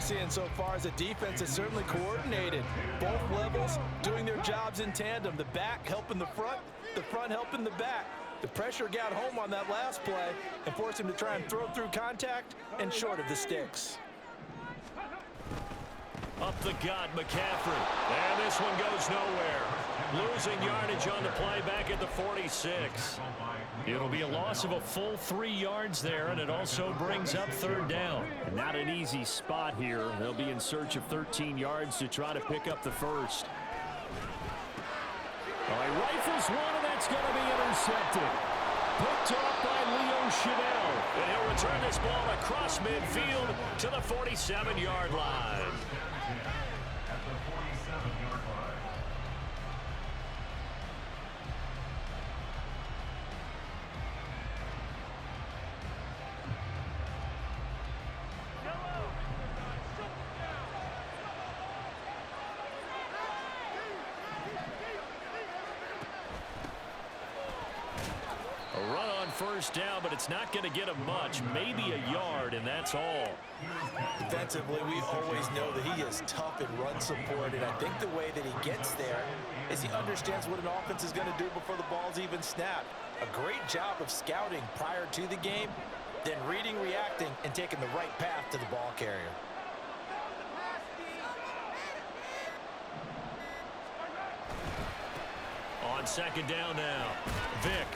we're seeing so far is a defense that's certainly coordinated. Both levels doing their jobs in tandem. The back helping the front helping the back. The pressure got home on that last play and forced him to try and throw through contact and short of the sticks. Up the gut, McCaffrey. And this one goes nowhere. Losing yardage on the play back at the 46. It'll be a loss of a full 3 yards there, and it also brings up third down. And not an easy spot here. They'll be in search of 13 yards to try to pick up the first. He rifles one, and that's going to be intercepted. Picked off by Leo Chanel. And he'll return this ball across midfield to the 47-yard line. At the 47-yard line. A run on first down, but it's not going to get him much. Maybe a yard, and that's all. Defensively, we always know that he is tough in run support, and I think the way that he gets there is he understands what an offense is going to do before the ball's even snapped. A great job of scouting prior to the game, then reading, reacting, and taking the right path to the ball carrier. On second down now, Vick.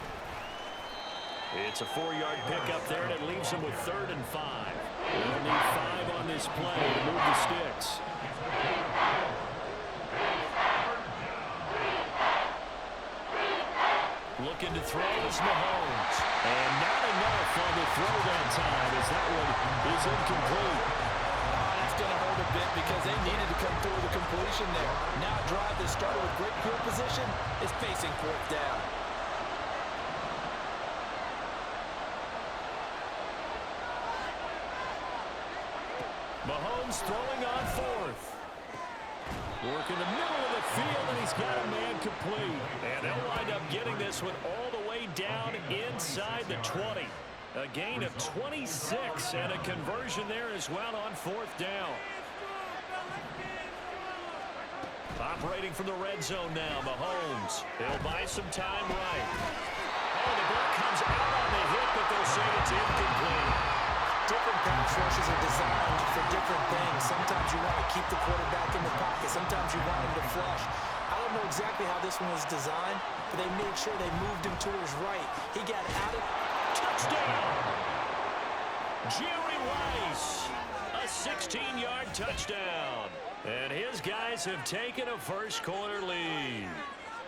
It's a 4-yard pickup there, and it leaves him with 3rd and 5. They'll need 5 on this play to move the sticks. Looking to throw is Mahomes. And not enough on the throw that time, as that one is incomplete. That's going to hurt a bit because they needed to come through the completion there. Now a drive that started with great field position is facing 4th down. Mahomes throwing on 4th. Working the middle of the field, and he's got a man complete. And they'll wind up getting this one all the way down inside the 20. A gain of 26 and a conversion there as well on 4th down. Operating from the red zone now, Mahomes. He'll buy some time right. Oh, the ball comes out on the hit, but they'll say it's incomplete. Different pass rushes are designed for different things. Sometimes you want to keep the quarterback in the pocket. Sometimes you want him to flush. I don't know exactly how this one was designed, but they made sure they moved him to his right. He got out of... Touchdown! Jerry Rice, a 16-yard touchdown. And his guys have taken a first-quarter lead.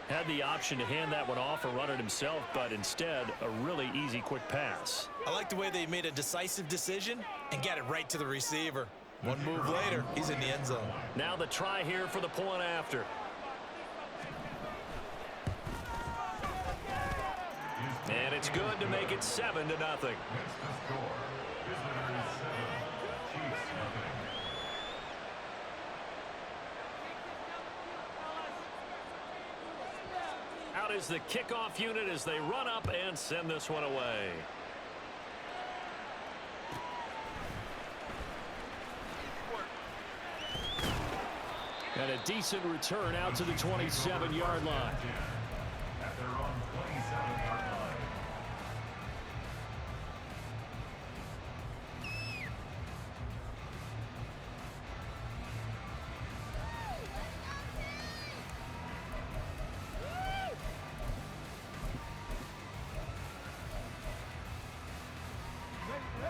Had the option to hand that one off or run it himself, but instead, a really easy, quick pass. I like the way they made a decisive decision and got it right to the receiver. One move later, he's in the end zone. Now the try here for the point after. And it's good to make it 7-0. Out is the kickoff unit as they run up and send this one away. And a decent return out to the 27-yard line. At their own 27-yard line.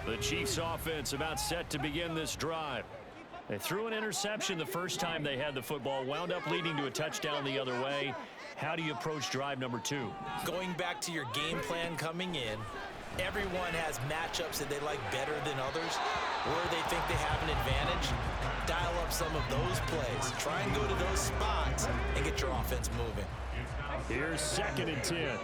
The Chiefs offense about set to begin this drive. They threw an interception the first time they had the football, wound up leading to a touchdown the other way. How do you approach drive number 2? Going back to your game plan coming in, everyone has matchups that they like better than others, where they think they have an advantage. Dial up some of those plays. Try and go to those spots and get your offense moving. Here's 2nd and 10.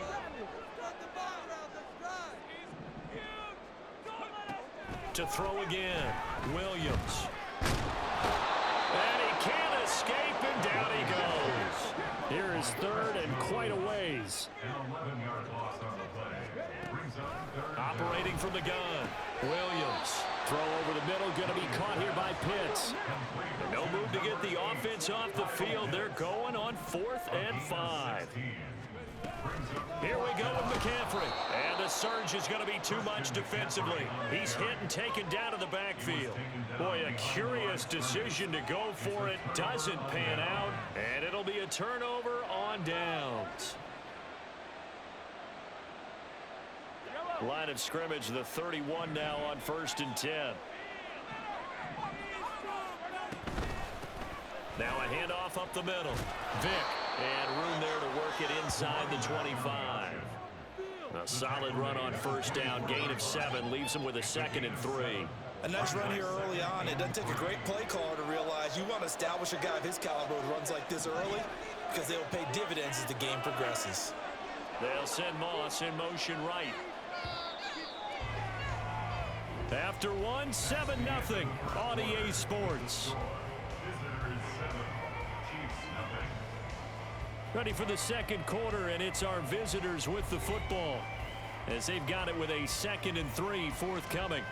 To throw again, Williams. And he can't escape, and down he goes. Here is 3rd and quite a ways. An 11-yard loss on the play. Brings up 3rd. Operating from the gun, Williams. Throw over the middle, going to be caught here by by Pitts. And no move to get the offense off the field. They're going on 4th and 5. Here we go with McCaffrey. And the surge is going to be too much defensively. He's hit and taken down to the backfield. Boy, a curious decision to go for it. Doesn't pan out. And it'll be a turnover on downs. Line of scrimmage, the 31 now on 1st and 10. Now a handoff up the middle. Vick, and room there to work it inside the 25. A solid run on 1st down, gain of 7, leaves him with a 2nd and 3. A nice run here early on. It doesn't take a great play caller to realize you want to establish a guy of his caliber with runs like this early because they'll pay dividends as the game progresses. They'll send Moss in motion right. After 1, 7-0 on EA Sports. Ready for the 2nd quarter, and it's our visitors with the football as they've got it with a 2nd and 3 forthcoming.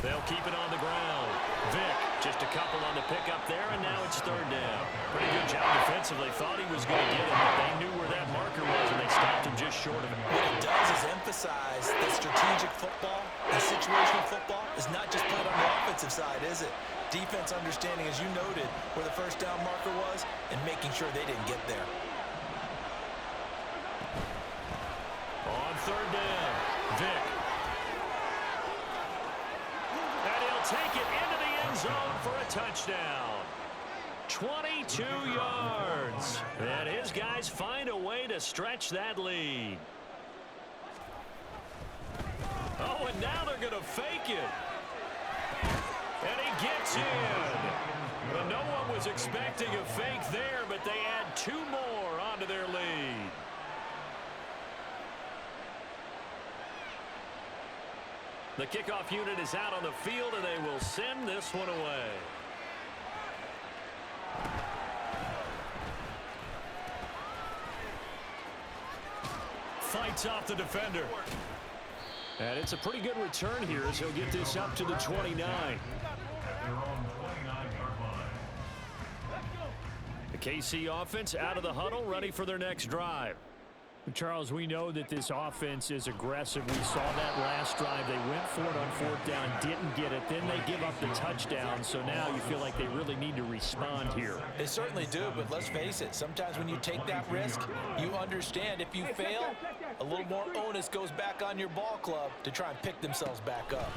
They'll keep it on the ground. Vick, just a couple on the pickup there, and now it's 3rd down. Pretty good job defensively. Thought he was going to get it, but they knew where that marker was, and they stopped him just short of it. What it does is emphasize that strategic football and situational football is not just played on the offensive side, is it? Defense understanding, as you noted, where the 1st down marker was and making sure they didn't get there. On 3rd down, Vick. Take it into the end zone for a touchdown. 22 yards. And his guys find a way to stretch that lead. Oh, and now they're going to fake it. And he gets in. Well, no one was expecting a fake there, but they add 2 more onto their lead. The kickoff unit is out on the field, and they will send this one away. Fights off the defender. And it's a pretty good return here as he'll get this up to the 29. The KC offense out of the huddle, ready for their next drive. Charles, we know that this offense is aggressive. We saw that last drive. They went for it on 4th down, didn't get it. Then they give up the touchdown. So now you feel like they really need to respond here. They certainly do, but let's face it. Sometimes when you take that risk, you understand if you fail, a little more onus goes back on your ball club to try and pick themselves back up.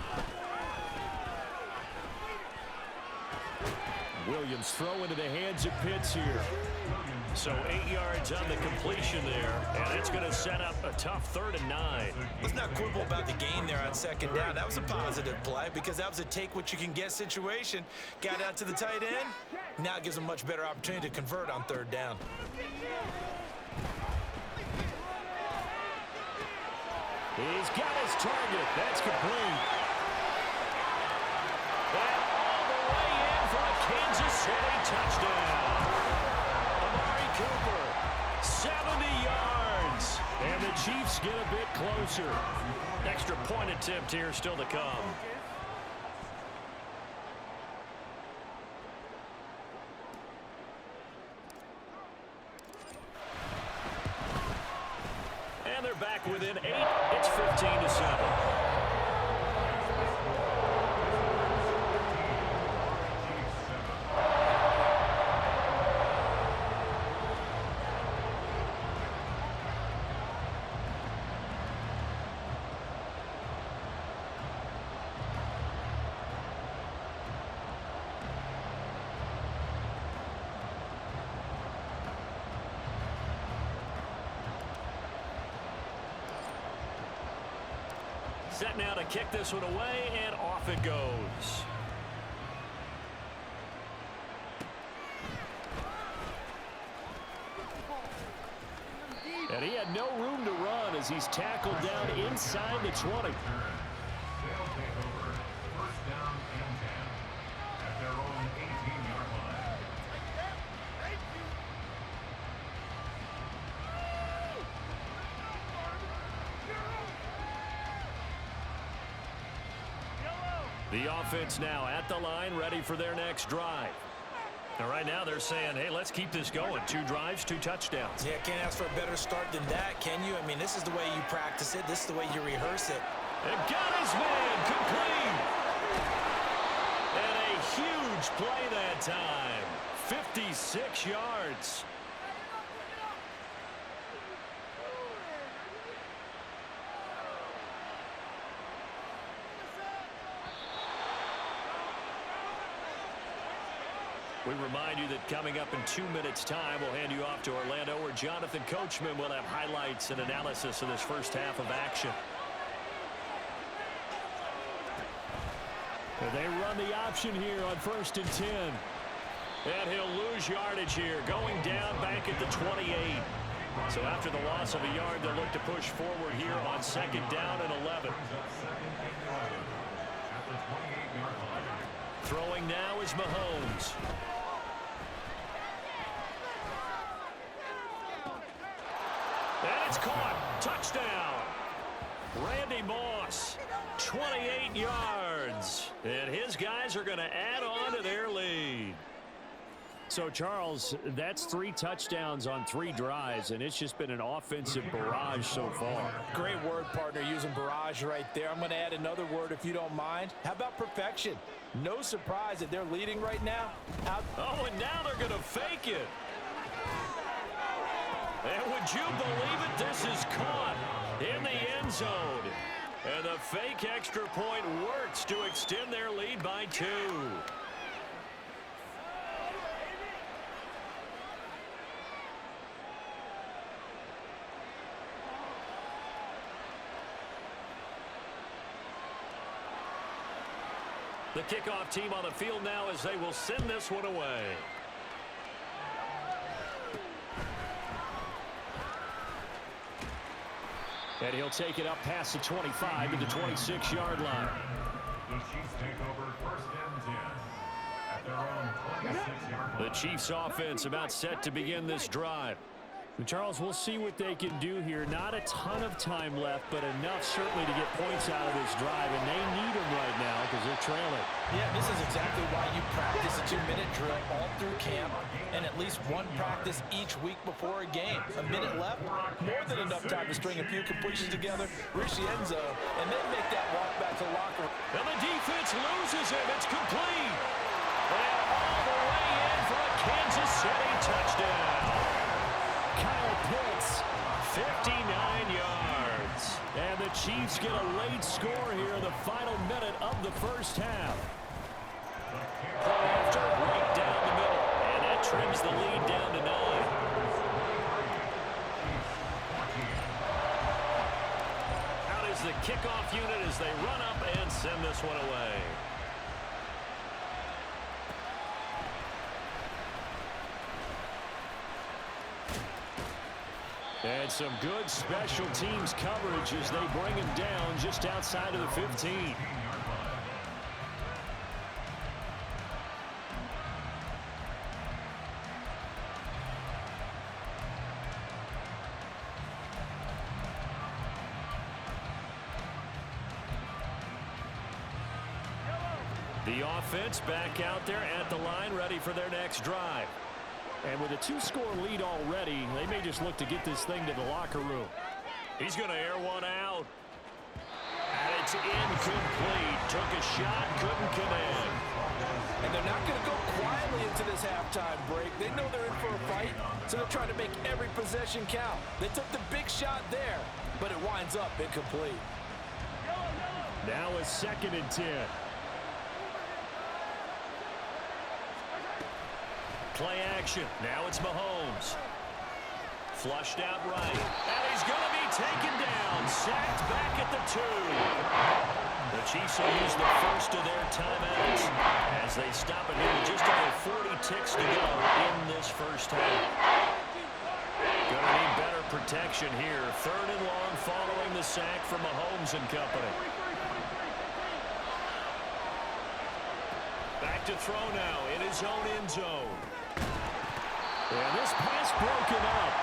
Williams throw into the hands of Pitts here. So 8 yards on the completion there, and it's going to set up a tough 3rd and 9. Let's not quibble about the gain there on 2nd down. That was a positive play because that was a take-what-you-can-get situation. Got out to the tight end. Now it gives them a much better opportunity to convert on 3rd down. He's got his target. That's complete. And all the way in for a Kansas City touchdown. Cooper, 70 yards, and the Chiefs get a bit closer. Extra point attempt here still to come. And they're back within 8. It's 15-7. Set now to kick this one away, and off it goes. And he had no room to run as he's tackled down inside the 20. They'll take over 1st down and 10 at their own The offense now at the line, ready for their next drive. And right now they're saying, hey, let's keep this going. 2 drives, 2 touchdowns. Yeah, can't ask for a better start than that, can you? I mean, this is the way you practice it. This is the way you rehearse it. And got his man complete. And a huge play that time. 56 yards. We remind you that coming up in 2 minutes' time, we'll hand you off to Orlando, where Jonathan Coachman will have highlights and analysis of this first half of action. They run the option here on 1st and 10. And he'll lose yardage here, going down back at the 28. So after the loss of a yard, they'll look to push forward here on 2nd down and 11. Throwing now is Mahomes. And it's caught. Touchdown. Randy Moss, 28 yards. And his guys are going to add on to their lead. So, Charles, that's 3 touchdowns on 3 drives, and it's just been an offensive barrage so far. Great word, partner, using barrage right there. I'm going to add another word if you don't mind. How about perfection? No surprise that they're leading right now. Oh, and now they're going to fake it. And would you believe it? This is caught in the end zone. And the fake extra point works to extend their lead by 2. The kickoff team on the field now as they will send this one away. And he'll take it up past the 25 to the 26-yard line. The Chiefs take over 1st and 10 at their own 26-yard line. The Chiefs offense about set to begin this drive. And Charles, we'll see what they can do here. Not a ton of time left, but enough certainly to get points out of this drive, and they need them right now because they're trailing. Yeah, this is exactly why you practice a 2-minute drill all through camp and at least one practice each week before a game. A minute left, more than enough time to string a few completions together, reach the end zone, and then make that walk back to the locker room. And the defense loses him. It's complete. And all the way in for a Kansas City touchdown. Kyle Pitts, 59 yards. and the Chiefs get a late score here in the final minute of the first half. Play after right down the middle, and that trims the lead down to 9. Out is the kickoff unit as they run up and send this one away. And some good special teams coverage as they bring him down just outside of the 15. The offense back out there at the line, ready for their next drive. And with a 2-score lead already, they may just look to get this thing to the locker room. He's going to air one out. And it's incomplete. Took a shot, couldn't connect. And they're not going to go quietly into this halftime break. They know they're in for a fight, so they're trying to make every possession count. They took the big shot there, but it winds up incomplete. Now a 2nd and 10. Play action. Now it's Mahomes. Flushed out right. And he's going to be taken down. Sacked back at the 2. The Chiefs will use the first of their timeouts as they stop it here with just over 40 ticks to go in this first half. Going to need better protection here. 3rd and long following the sack from Mahomes and company. Back to throw now in his own end zone. And this pass broken up.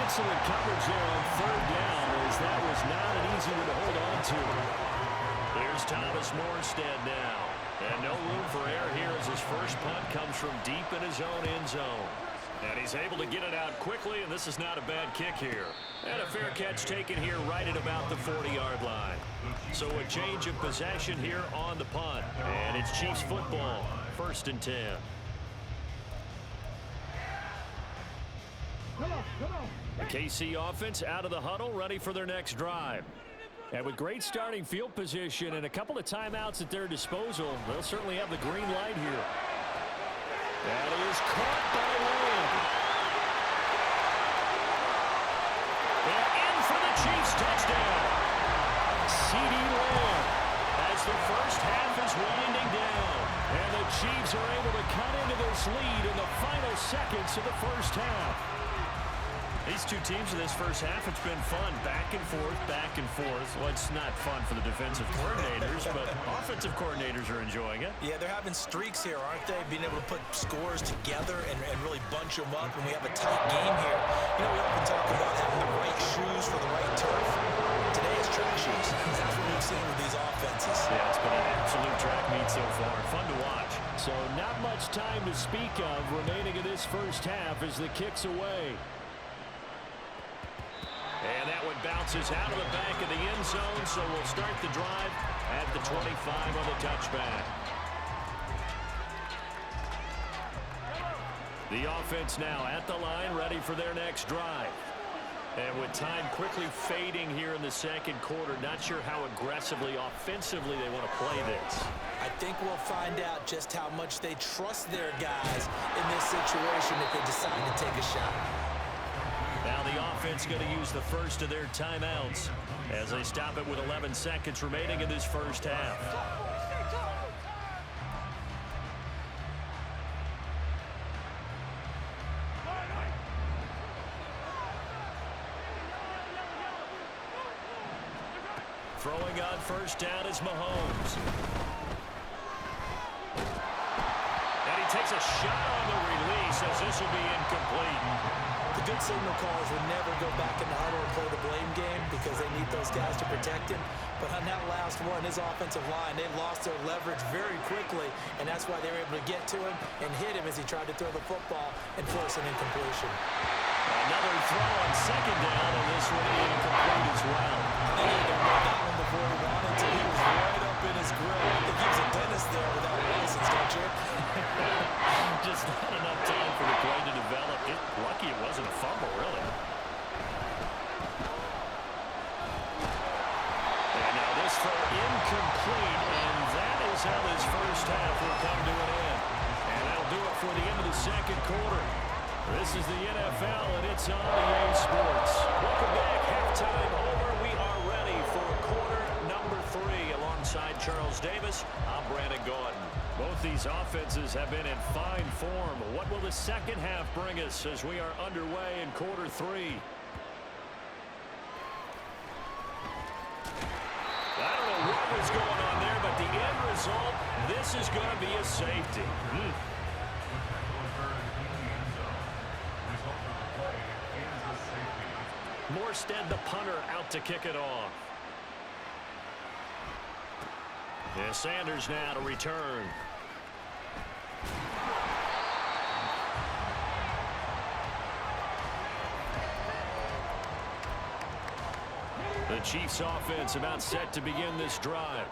Excellent coverage there on 3rd down, as that was not an easy one to hold on to. Here Here's Thomas Morstead now. And no room for error here as his first punt comes from deep in his own end zone. And he's able to get it out quickly, and this is not a bad kick here. And a fair catch taken here right at about the 40-yard line. So a change of possession here on the punt. And it's Chiefs football, 1st and 10. The KC offense out of the huddle, ready for their next drive. And with great starting field position and a couple of timeouts at their disposal, they'll certainly have the green light here. That is caught by Lamb. They're in for the Chiefs touchdown. CeeDee Lamb as the first half is winding down. And the Chiefs are able to cut into this lead in the final seconds of the first half. These two teams in this first half, it's been fun. Back and forth, back and forth. Well, it's not fun for the defensive coordinators, but offensive coordinators are enjoying it. Yeah, they're having streaks here, aren't they? Being able to put scores together and really bunch them up when we have a tight game here. You know, we often talk about having the right shoes for the right turf. Today is track shoes. That's what we've seen with these offenses. Yeah, it's been an absolute track meet so far. Fun to watch. So not much time to speak of remaining in this first half as the kick's away. And that one bounces out of the back of the end zone, so we'll start the drive at the 25 on the touchback. The offense now at the line, ready for their next drive. And with time quickly fading here in the second quarter, not sure how aggressively, offensively they want to play this. I think we'll find out just how much they trust their guys in this situation if they decide to take a shot. Now the offense going to use the first of their timeouts as they stop it with 11 seconds remaining in this first half. Throwing on first down is Mahomes. And he takes a shot on the release as this will be incomplete. The good signal callers would never go back in the huddle and play the blame game because they need those guys to protect him. But on that last one, his offensive line, they lost their leverage very quickly, and that's why they were able to get to him and hit him as he tried to throw the football and force an incompletion. Another throw on second down, and this one incomplete as well. I think he got that one before he wanted to. He was right up in his grill. I think he was a dentist there without a license, don't you? Just not enough time for the play to develop. Lucky it wasn't a fumble, really. And now this throw incomplete, and that is how this first half will come to an end. And that'll do it for the end of the second quarter. This is the NFL, and it's on EA Sports. Welcome back. Halftime over. We are ready for quarter number 3. Alongside Charles Davis, I'm Brandon Gaudin. Both these offenses have been in fine form. What will the second half bring us as we are underway in quarter 3? I don't know what was going on there, but the end result, this is going to be a safety. Morstead, the punter, out to kick it off. And Sanders now to return. The Chiefs offense about set to begin this drive.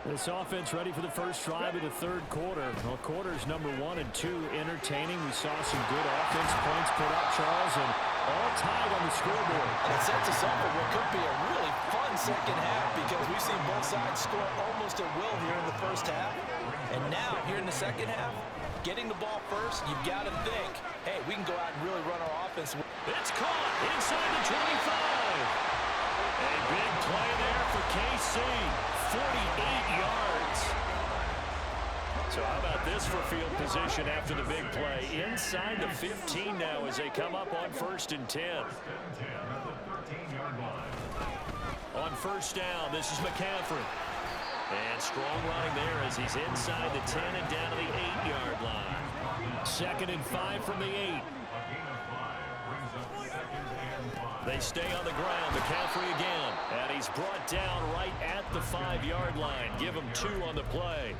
This offense ready for the first drive of the third quarter. Well, quarters number 1 and 2 entertaining. We saw some good offense points put up, Charles, and all tied on the scoreboard. And it sets us up for what could be a really fun second half because we've seen both sides score almost at will here in the first half. And now, here in the second half, getting the ball first, you've got to think, hey, we can go out and really run our offense. It's caught inside the 25. A big play there for KC. 48 yards. So how about this for field position after the big play? Inside the 15 now as they come up on 1st and 10. On first down, this is McCaffrey. And strong running there as he's inside the 10 and down to the 8-yard line. 2nd and 5 from the 8. They stay on the ground. McCaffrey again. And he's brought down right at the 5-yard line. Give him 2 on the play.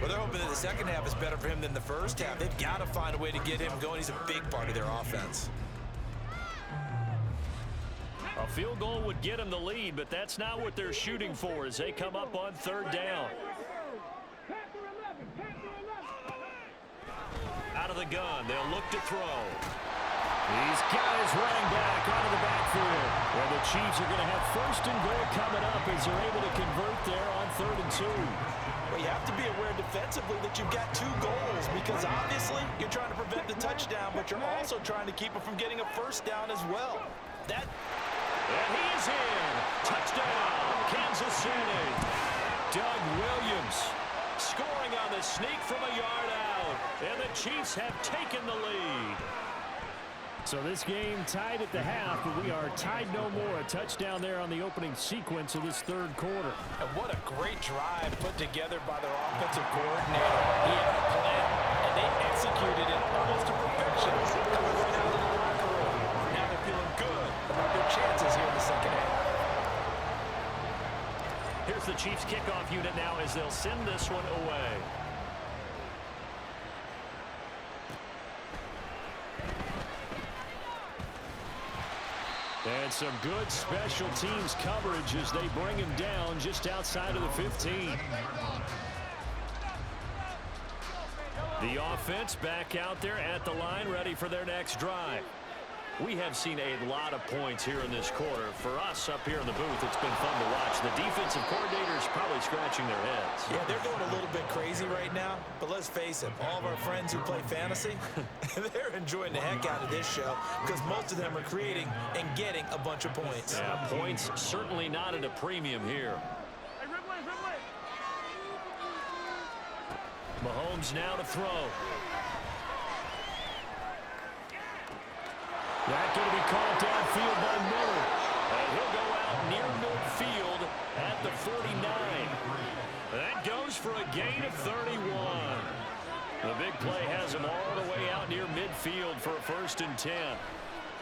Well, they're hoping that the second half is better for him than the first half. They've got to find a way to get him going. He's a big part of their offense. A field goal would get him the lead, but that's not what they're shooting for as they come up on 3rd down. Out of the gun, they'll look to throw. He's got his running back out of the backfield. Well, the Chiefs are going to have 1st and goal coming up as they're able to convert there on 3rd and 2. Well, you have to be aware defensively that you've got 2 goals because obviously you're trying to prevent the touchdown, but you're also trying to keep it from getting a 1st down as well. And he's in. Touchdown, Kansas City. Doug Williams scoring on the sneak from a yard out. And the Chiefs have taken the lead. So this game tied at the half, but we are tied no more. A touchdown there on the opening sequence of this 3rd quarter. And what a great drive put together by their offensive coordinator. He had a plan, and they executed it almost to perfection. Coming right out of the locker room. Now they're feeling good about their chances here in the second half. Here's the Chiefs kickoff unit now as they'll send this one away. And some good special teams coverage as they bring him down just outside of the 15. The offense back out there at the line, ready for their next drive. We have seen a lot of points here in this quarter. For us up here in the booth, it's been fun to watch. The defensive coordinators probably scratching their heads. Yeah, they're going a little bit crazy right now, but let's face it, all of our friends who play fantasy, they're enjoying the heck out of this show because most of them are creating and getting a bunch of points. Yeah, points certainly not at a premium here. Mahomes now to throw. That's going to be called downfield by Miller. And he'll go out near midfield at the 49. That goes for a gain of 31. The big play has him all the way out near midfield for a 1st and 10.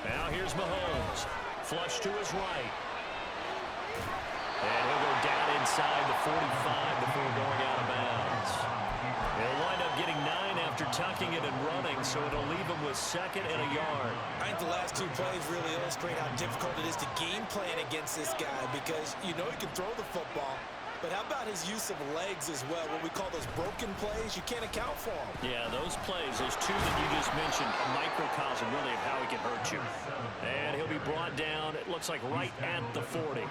Now here's Mahomes. Flush to his right. And he'll go down inside the 45 before going out of bounds. He'll wind up getting 9 after tucking it and running, so it'll leave him with 2nd and a yard. I think the last 2 plays really illustrate how difficult it is to game plan against this guy because you know he can throw the football, but how about his use of legs as well? What we call those broken plays, you can't account for them. Yeah, those plays, those 2 that you just mentioned, a microcosm really of how he can hurt you. And he'll be brought down, it looks like right at the 40.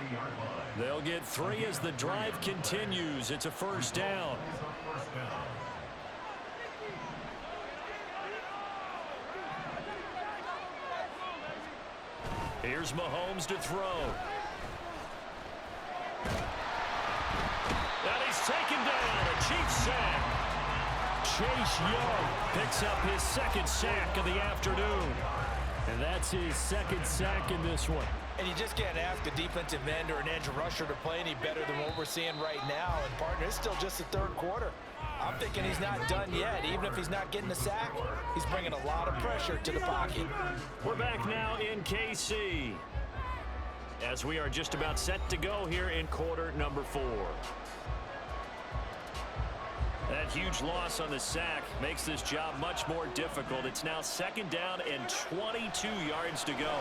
They'll get 3 as the drive continues. It's a 1st down. Here's Mahomes to throw. And he's taken down. A Chiefs sack. Chase Young Picks up his 2nd sack of the afternoon. and that's his 2nd sack in this one. And you just can't ask a defensive end or an edge rusher to play any better than what we're seeing right now. And, partner, it's still just the 3rd quarter. I'm thinking he's not done yet. Even if he's not getting the sack, he's bringing a lot of pressure to the pocket. We're back now in KC as we are just about set to go here in quarter number 4. That huge loss on the sack makes this job much more difficult. It's now 2nd down and 22 yards to go.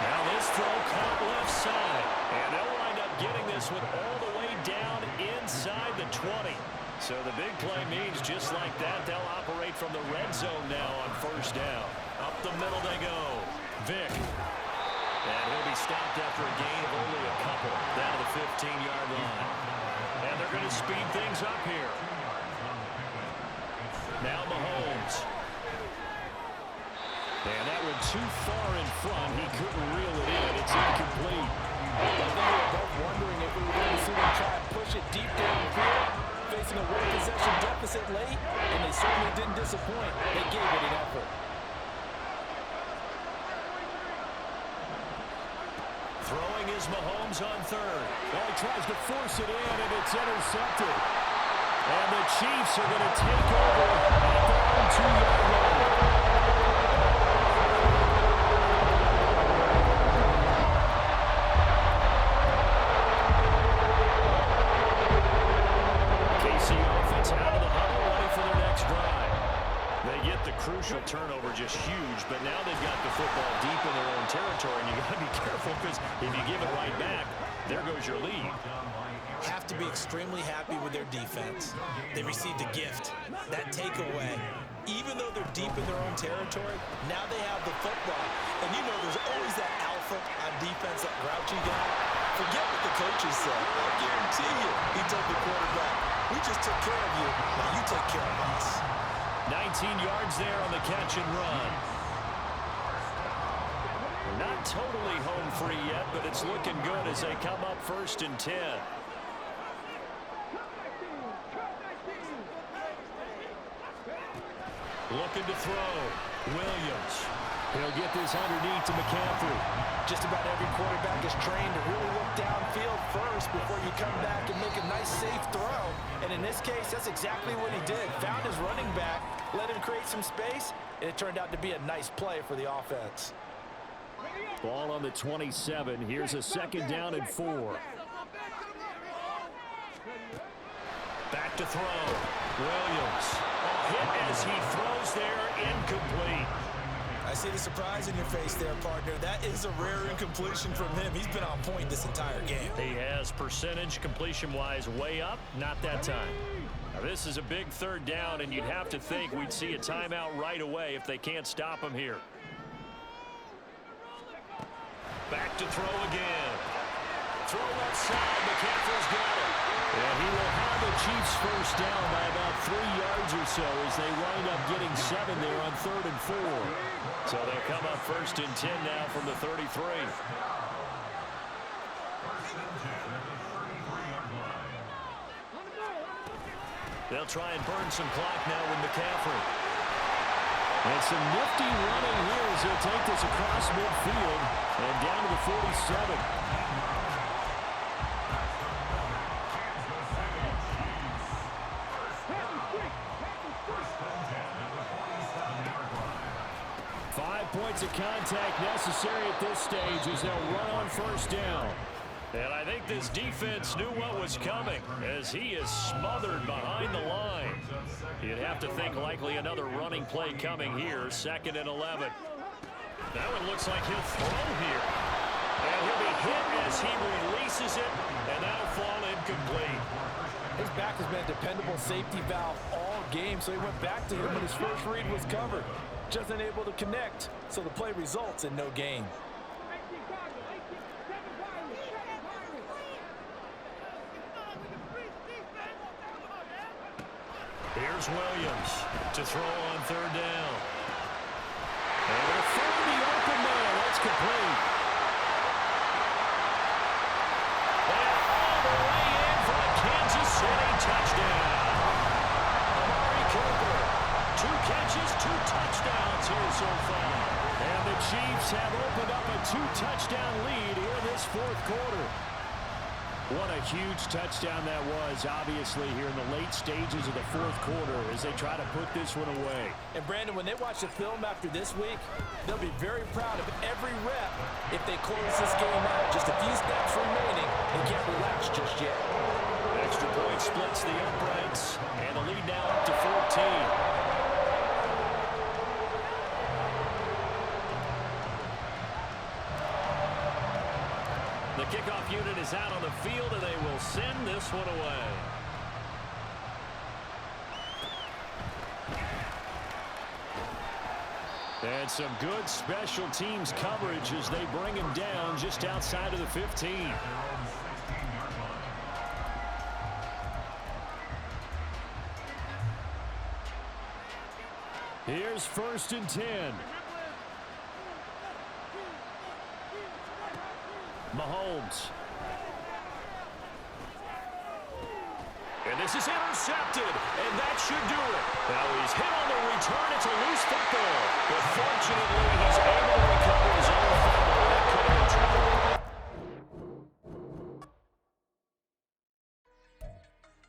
Now this throw caught left side. And they'll wind up getting this one all the way down inside the 20. So the big play means just like that, they'll operate from the red zone now on 1st down. Up the middle they go. Vick. And he'll be stopped after a gain of only a couple down to the 15-yard line. And they're going to speed things up here. Now Mahomes. And that one too far in front. He couldn't reel it in. It's incomplete. I think we were both wondering if we were going to see them try and push it deep downfield, facing a 1-possession deficit late, and they certainly didn't disappoint. They gave it an effort. Throwing is Mahomes on 3rd. Well, he tries to force it in, and it's intercepted. And the Chiefs are going to take over at their own 2-yard line. were just huge, but now they've got the football deep in their own territory, and you got to be careful because if you give it right back, there goes your lead. Have to be extremely happy with their defense. They received a gift. That takeaway, even though they're deep in their own territory, now they have the football. And you know there's always that alpha on defense, that grouchy guy. Forget what the coaches said. I guarantee you, he told the quarterback, we just took care of you, now you take care of us. 19 yards there on the catch and run. Not totally home free yet, but it's looking good as they come up 1st and 10. Looking to throw. Williams. He'll get this underneath to McCaffrey. Just about every quarterback is trained to really look downfield first before you come back and make a nice, safe throw. And in this case, that's exactly what he did. Found his running back, let him create some space, and it turned out to be a nice play for the offense. Ball on the 27. Here's a 2nd down and 4. Back to throw. Williams. A hit as he throws there, incomplete. I see the surprise in your face there, partner. That is a rare incompletion from him. He's been on point this entire game. He has percentage completion-wise way up, not that time. Now, this is a big 3rd down, and you'd have to think we'd see a timeout right away if they can't stop him here. Back to throw again. Throw left side. McCaffrey's got it. And he will have the Chiefs 1st down by about 3 yards or so as they wind up getting 7 there on 3rd and 4. So they come up 1st and 10 now from the 33. They'll try and burn some clock now with McCaffrey. And some nifty running here as he'll take this across midfield and down to the 47. Points of contact necessary at this stage as they'll run on 1st down. And I think this defense knew what was coming as he is smothered behind the line. You'd have to think likely another running play coming here, 2nd and 11. That one looks like he'll throw here. And he'll be hit as he releases it, and that'll fall incomplete. His back has been a dependable safety valve all game, so he went back to him when his first read was covered. Just unable to connect, so the play results in no gain. Here's Williams to throw on 3rd down. And they'll find the open man. That's complete. And all the way in for a Kansas City touchdown. Amari Cooper. 2 catches, 2 touchdowns here so far. And the Chiefs have opened up a 2-touchdown lead here in this 4th quarter. What a huge touchdown that was, obviously, here in the late stages of the 4th quarter as they try to put this one away. And, Brandon, when they watch the film after this week, they'll be very proud of every rep if they close this game out. Just a few steps remaining. They can't relax just yet. Extra point splits the uprights, and the lead now up to 14. The kickoff unit is out on the field, and they will send this one away. And some good special teams coverage as they bring him down just outside of the 15. Here's 1st and 10. Mahomes. And this is intercepted, and that should do it. Now he's hit on the return. It's a loose football. But fortunately, he's able to recover his own